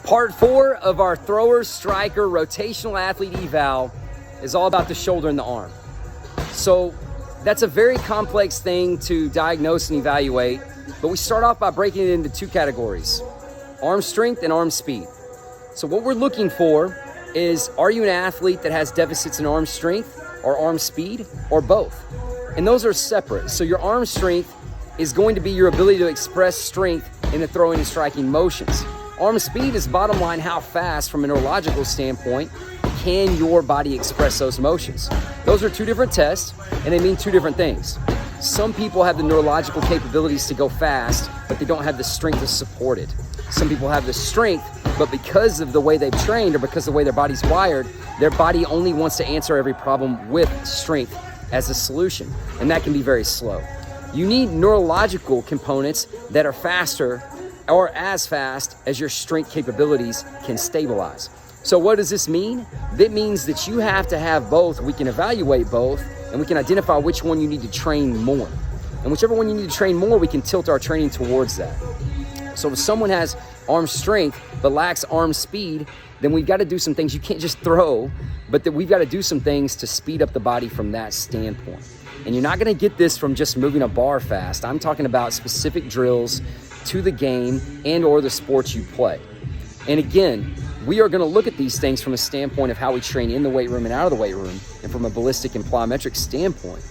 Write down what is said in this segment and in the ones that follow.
Part 4 of our thrower, striker, rotational athlete eval is all about the shoulder and the arm. So that's a very complex thing to diagnose and evaluate, but we start off by breaking it into two categories: arm strength and arm speed. So what we're looking for is, are you an athlete that has deficits in arm strength or arm speed, or both? And those are separate. So your arm strength is going to be your ability to express strength in the throwing and striking motions. Arm speed is bottom line how fast, from a neurological standpoint, can your body express those motions. Those are two different tests, and they mean two different things. Some people have the neurological capabilities to go fast, but they don't have the strength to support it. Some people have the strength, but because of the way they've trained or because of the way their body's wired, their body only wants to answer every problem with strength as a solution, and that can be very slow. You need neurological components that are faster or as fast as your strength capabilities can stabilize. So what does this mean? That means that you have to have both. We can evaluate both, and we can identify which one you need to train more. And whichever one you need to train more, we can tilt our training towards that. So if someone has arm strength but lacks arm speed, then we've got to do some things. You can't just throw, but that we've got to do some things to speed up the body from that standpoint. And you're not going to get this from just moving a bar fast. I'm talking about specific drills to the game and or the sports you play. And again, we are going to look at these things from a standpoint of how we train in the weight room and out of the weight room, and from a ballistic and plyometric standpoint.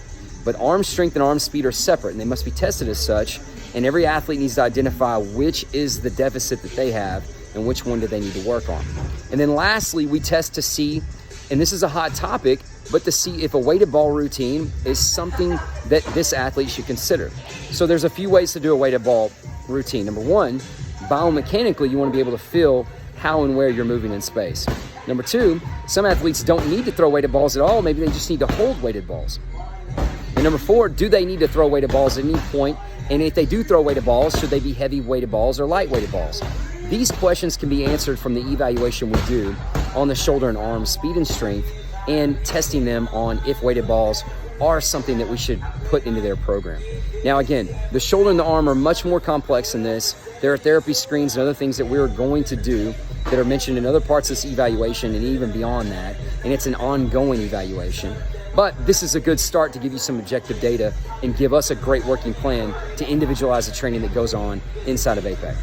But arm strength and arm speed are separate, and they must be tested as such. And every athlete needs to identify which is the deficit that they have and which one do they need to work on. And then lastly, we test to see, and this is a hot topic, but to see if a weighted ball routine is something that this athlete should consider. So there's a few ways to do a weighted ball routine. Number one, biomechanically, you want to be able to feel how and where you're moving in space. Number two, some athletes don't need to throw weighted balls at all. Maybe they just need to hold weighted balls. And number four, do they need to throw weighted balls at any point? And if they do throw weighted balls, should they be heavy weighted balls or light weighted balls? These questions can be answered from the evaluation we do on the shoulder and arm speed and strength, and testing them on if weighted balls are something that we should put into their program. Now again, the shoulder and the arm are much more complex than this. There are therapy screens and other things that we're going to do that are mentioned in other parts of this evaluation and even beyond that, and it's an ongoing evaluation. But this is a good start to give you some objective data and give us a great working plan to individualize the training that goes on inside of APEC.